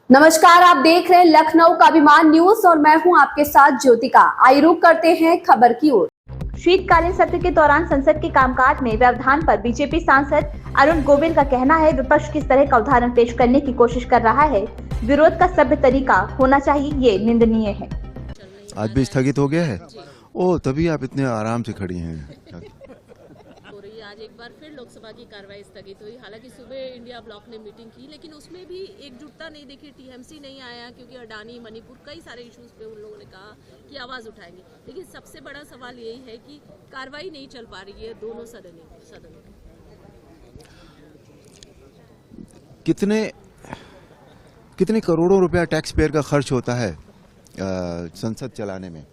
नमस्कार, आप देख रहे हैं लखनऊ का अभिमान न्यूज और मैं हूं आपके साथ ज्योतिका। आइए रुक करते हैं खबर की ओर। शीतकालीन सत्र के दौरान संसद के कामकाज में व्यवधान पर बीजेपी सांसद अरुण गोविल का कहना है, विपक्ष किस तरह का उदाहरण पेश करने की कोशिश कर रहा है। विरोध का सभ्य तरीका होना चाहिए, ये निंदनीय है। आज भी स्थगित हो गया है। ओ, तभी आप इतने आराम से खड़ी हैं। आज एक बार फिर लोकसभा की कार्रवाई स्थगित हुई। हालांकि सुबह इंडिया ब्लॉक ने मीटिंग की, लेकिन उसमें भी एकजुटता नहीं देखी। टीएमसी नहीं आया क्योंकि अडानी, मणिपुर, कई सारे इश्यूज पे उन लोगों ने कहा कि आवाज उठाएंगे। लेकिन सबसे बड़ा सवाल यही है कि कार्रवाई नहीं चल पा रही है दोनों सदनों में। कितने करोड़ों रुपया टैक्स पेयर का खर्च होता है संसद चलाने में।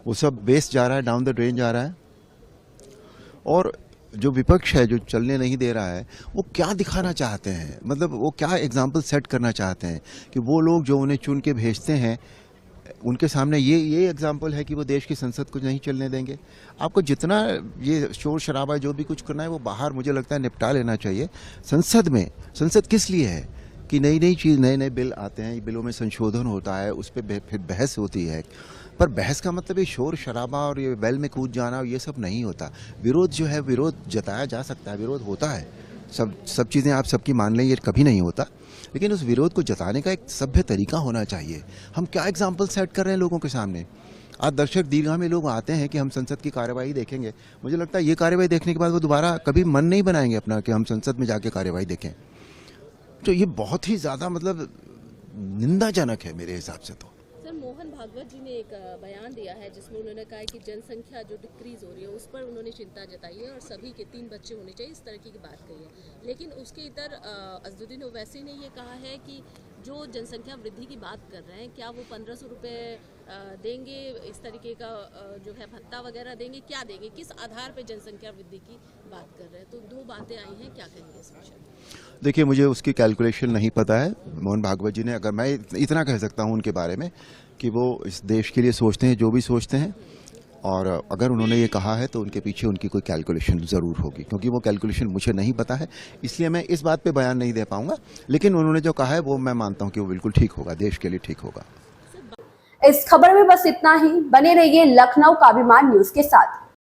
वो सब वेस्ट जा रहा है, डाउन द ड्रेन जा रहा है। और जो विपक्ष है, जो चलने नहीं दे रहा है, वो क्या दिखाना चाहते हैं, मतलब वो क्या एग्जाम्पल सेट करना चाहते हैं कि वो लोग जो उन्हें चुन के भेजते हैं उनके सामने ये एग्जाम्पल है कि वो देश की संसद को नहीं चलने देंगे। आपको जितना ये शोर शराबा जो भी कुछ करना है वो बाहर, मुझे लगता है, निपटा लेना चाहिए। संसद किस लिए है कि नई चीज़, नए बिल आते हैं, बिलों में संशोधन होता है, उस पर फिर बहस होती है। पर बहस का मतलब ये शोर शराबा और ये वेल में कूद जाना, ये सब नहीं होता। विरोध जो है, विरोध जताया जा सकता है, विरोध होता है। सब चीज़ें आप सबकी मान लें, ये कभी नहीं होता, लेकिन उस विरोध को जताने का एक सभ्य तरीका होना चाहिए। हम क्या एग्जाम्पल सेट कर रहे हैं लोगों के सामने। आज दर्शक दीर्घा में लोग आते हैं कि हम संसद की कार्यवाही देखेंगे। मुझे लगता है ये कार्यवाही देखने के बाद वो दोबारा कभी मन नहीं बनाएंगे अपना कि हम संसद में जाके कार्यवाही देखें। तो ये बहुत ही ज़्यादा मतलब निंदाजनक है मेरे हिसाब से। तो सर, मोहन भागवत जी ने एक बयान दिया है जिसमें उन्होंने कहा है कि जनसंख्या जो डिक्रीज हो रही है उस पर उन्होंने चिंता जताई है और सभी के 3 बच्चे होने चाहिए, इस तरह की बात कही है। लेकिन उसके इधर अज़दुद्दीन ओवैसी ने ये कहा है कि जो जनसंख्या वृद्धि की बात कर रहे हैं, क्या वो 1500 रुपये देंगे, इस तरीके का जो है भत्ता वगैरह देंगे, क्या देंगे, किस आधार पर जनसंख्या वृद्धि की बात कर रहे हैं। तो 2 बातें आई हैं, क्या कहेंगे इस विषय? देखिए, मुझे उसकी कैलकुलेशन नहीं पता है मोहन भागवत जी ने। अगर मैं इतना कह सकता हूँ उनके बारे में कि वो इस देश के लिए सोचते हैं जो भी सोचते हैं, और अगर उन्होंने ये कहा है तो उनके पीछे उनकी कोई कैलकुलेशन ज़रूर होगी, क्योंकि वो कैलकुलेशन मुझे नहीं पता है, इसलिए मैं इस बात पे बयान नहीं दे पाऊंगा। लेकिन उन्होंने जो कहा है वो मैं मानता हूँ कि वो बिल्कुल ठीक होगा, देश के लिए ठीक होगा। इस खबर में बस इतना ही। बने रहिए लखनऊ का अभिमान न्यूज के साथ।